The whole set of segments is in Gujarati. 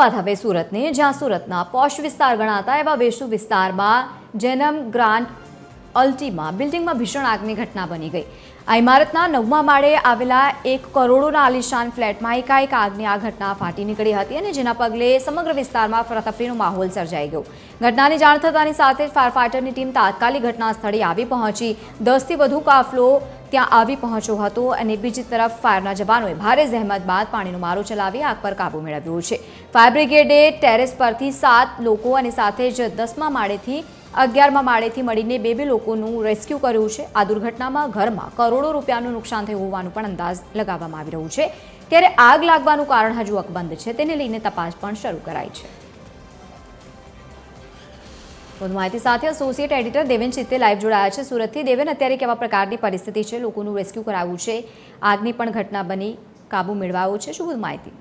બાદ હવે સુરતની, જ્યાં સુરતના પોશ વિસ્તાર ગણાતા એવા વેસુ વિસ્તારમાં જેનમ ગ્રાન્ડ અલ્ટીમાં બિલ્ડિંગમાં ભીષણ આગની ઘટના બની ગઈ। આ ઇમારતના 9મા માળે આવેલા 1 કરોડોના આલિશાન ફ્લેટમાં એકાએક આગની આ ઘટના ફાટી નીકળી હતી અને જેના પગલે સમગ્ર વિસ્તારમાં અફરાતફરીનો માહોલ સર્જાઈ ગયો। ઘટનાની જાણ થતાની સાથે જ ફાયર ફાઇટરની ટીમ તાત્કાલિક ઘટના સ્થળે આવી પહોંચી। 10થી વધુ કાફલો ત્યાં આવી પહોંચ્યો હતો અને બીજી તરફ ફાયરના જવાનોએ ભારે જહેમત બાદ પાણીનો મારો ચલાવી આગ પર કાબૂ મેળવ્યો છે। ફાયર બ્રિગેડે ટેરેસ પરથી 7 લોકો અને સાથે જ 10મા માળેથી 11મા માળેથી મળીને 2 લોકોનું રેસ્ક્યુ કર્યું છે। આ દુર્ઘટનામાં ઘરમાં કરોડો રૂપિયાનું નુકસાન થયું હોવાનું પણ અંદાજ લગાવવામાં આવી રહ્યું છે। ત્યારે આગ લાગવાનું કારણ હજુ અકબંધ છે, તેને લઈને તપાસ પણ શરૂ કરાઈ છે। વધુ માહિતી સાથે એસોસિએટ એડિટર દેવેન ચિત્તે લાઈવ જોડાયા છે સુરતથી। દેવેન, અત્યારે કેવા પ્રકારની પરિસ્થિતિ છે? લોકોનું રેસ્ક્યુ કરાવ્યું છે, આગની પણ ઘટના બની, કાબુ મેળવાયો છે, શું વધુ માહિતી?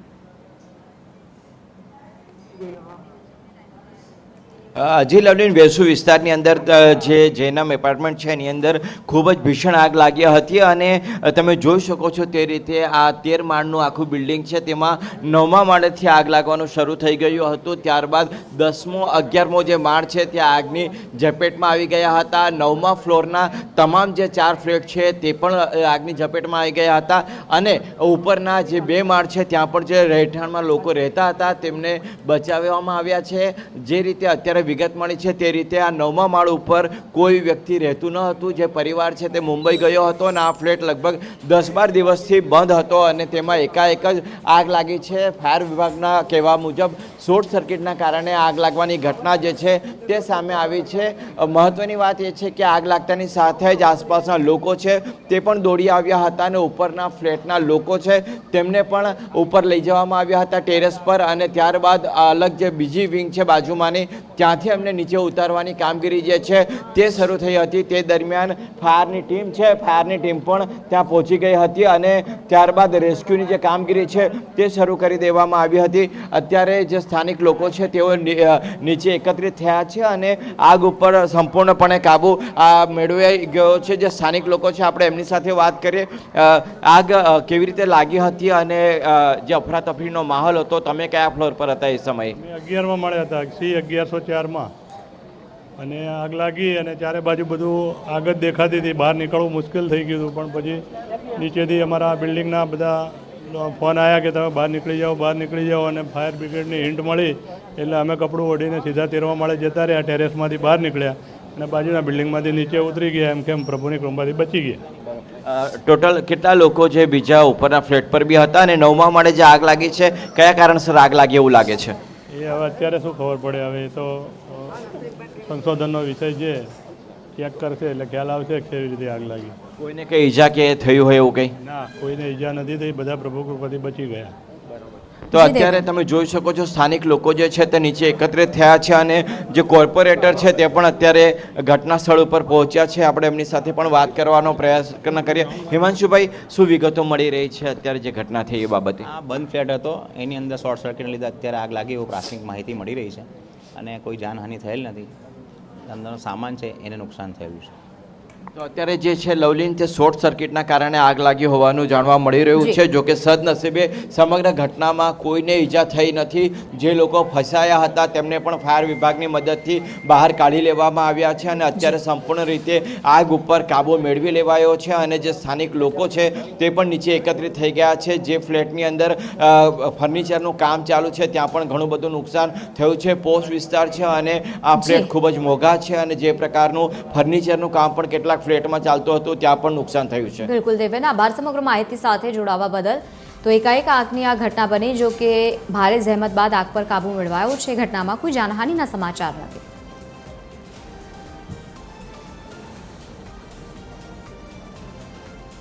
હજી લવલીન વેસુ વિસ્તારની અંદર જે જેનમ એપાર્ટમેન્ટ છે એની અંદર ખૂબ જ ભીષણ આગ લાગી હતી અને તમે જોઈ શકો છો તે રીતે આ 13 માળનું આખું બિલ્ડિંગ છે, તેમાં 9મા માળેથી આગ લાગવાનું શરૂ થઈ ગયું હતું। ત્યારબાદ 10મો 11મો જે માળ છે ત્યાં આગની ઝપેટમાં આવી ગયા હતા। 9મા ફ્લોરના તમામ જે 4 ફ્લેટ છે તે પણ આગની ઝપેટમાં આવી ગયા હતા અને ઉપરના જે 2 માળ છે ત્યાં પણ જે રહેઠાણમાં લોકો રહેતા હતા તેમને બચાવવામાં આવ્યા છે। જે રીતે અત્યારે વિગત મળી છે તે રીતે આ 9મા માળ ઉપર કોઈ વ્યક્તિ રહેતું ન હતું। જે પરિવાર છે તે મુંબઈ ગયો હતો અને આ ફ્લેટ લગભગ 10-12 દિવસથી બંધ હતો અને તેમાં એકાએક જ આગ લાગી છે। ફાયર વિભાગના કહેવા મુજબ શોર્ટ સર્કિટના કારણે આગ લાગવાની ઘટના જે છે તે સામે આવી છે। મહત્વની વાત એ છે કે આગ લાગતાની સાથે જ આસપાસના લોકો છે તે પણ દોડી આવ્યા હતા અને ઉપરના ફ્લેટના લોકો છે તેમને પણ ઉપર લઈ જવામાં આવ્યા હતા ટેરેસ પર અને ત્યારબાદ અલગ જે બીજી વિંગ છે બાજુમાંની ત્યાંથી અમને નીચે ઉતારવાની કામગીરી જે છે તે શરૂ થઈ હતી। તે દરમિયાન ફાયરની ટીમ છે, ફાયરની ટીમ પણ ત્યાં પહોંચી ગઈ હતી અને ત્યારબાદ રેસ્ક્યુની જે કામગીરી છે તે શરૂ કરી દેવામાં આવી હતી। અત્યારે જે સ્થાનિક લોકો છે તેઓ નીચે એકત્રિત થયા છે અને આગ ઉપર સંપૂર્ણપણે કાબુ મેળવાઈ ગયો છે। જે સ્થાનિક લોકો છે આપણે એમની સાથે વાત કરીએ। આગ કેવી રીતે લાગી હતી અને જે અફરાતફરીનો માહોલ હતો, તમે કયા ફ્લોર પર હતા એ સમયે? 11મા માળે હતા, C1104માં, અને આગ લાગી અને ચારે બાજુ બધું આગ જ દેખાતી હતી। બહાર નીકળવું મુશ્કેલ થઈ ગયું હતું, પણ પછી નીચેથી અમારા બિલ્ડિંગના બધા ફોન આવ્યા કે તમે બહાર નીકળી જાઓ અને ફાયર બ્રિગેડની હિન્ટ મળી એટલે અમે કપડું ઓઢીને સીધા 13મા માળે જતા રહ્યા। ટેરેસમાંથી બહાર નીકળ્યા અને બાજુના બિલ્ડિંગમાંથી નીચે ઉતરી ગયા, એમ કેમ પ્રભુની કૃપાથી બચી ગયા। ટોટલ કેટલા લોકો જે બીજા ઉપરના ફ્લેટ પર બી હતા અને 9મા માળે જે આગ લાગી છે કયા કારણસર આગ લાગી એવું લાગે છે? એ હવે અત્યારે શું ખબર પડે, હવે એ તો સંશોધનનો વિષય છે, ચેક કરશે એટલે ખ્યાલ આવશે કે કેવી રીતે આગ લાગી। કોઈને કંઈ ઈજા કે થયું હોય એવું કંઈ? ના, કોઈને ઈજા નથી થઈ, બધા પ્રભુ કૃપાથી બચી ગયા। તો અત્યારે તમે જોઈ શકો છો સ્થાનિક લોકો જે છે તે નીચે એકત્રિત થયા છે અને જે કોર્પોરેટર છે તે પણ અત્યારે ઘટના સ્થળ ઉપર પહોંચ્યા છે। આપણે એમની સાથે પણ વાત કરવાનો પ્રયાસ કરીએ। હિમાંશુભાઈ, શું વિગતો મળી રહી છે અત્યારે જે ઘટના થઈ એ બાબતે? આ બંધ ફ્લેટ હતો, એની અંદર શોર્ટ સર્કિટને લીધે અત્યારે આગ લાગી એવું પ્રાથમિક માહિતી મળી રહી છે અને કોઈ જાનહાનિ થયેલ નથી। અંદરનો સામાન છે એને નુકસાન થયું છે। તો અત્યારે જે છે લવલીન તે શોર્ટ સર્કિટના કારણે આગ લાગી હોવાનું જાણવા મળી રહ્યું છે। જો કે સદનસીબે સમગ્ર ઘટનામાં કોઈને ઈજા થઈ નથી। જે લોકો ફસાયા હતા તેમને પણ ફાયર વિભાગની મદદથી બહાર કાઢી લેવામાં આવ્યા છે અને અત્યારે સંપૂર્ણ રીતે આગ ઉપર કાબુ મેળવી લેવાયો છે અને જે સ્થાનિક લોકો છે તે પણ નીચે એકત્રિત થઈ ગયા છે। જે ફ્લેટની અંદર ફર્નિચરનું કામ ચાલુ છે ત્યાં પણ ઘણું બધું નુકસાન થયું છે। પોશ વિસ્તાર છે અને આ ફ્લેટ ખૂબ જ મોંઘા છે અને જે પ્રકારનું ફર્નિચરનું કામ પણ કેટલાક ફ્લેટમાં ચાલતું હતું ત્યાં પણ નુકસાન થયું છે। બિલકુલ દેવેન, આભાર સમગ્ર માહિતી સાથે જોડાવા બદલ। તો એકાએક આગની આ ઘટના બની, જો કે ભારે જહેમત બાદ આગ પર કાબુ મેળવાયો છે। ઘટનામાં કોઈ જાનહાનિના સમાચાર નથી।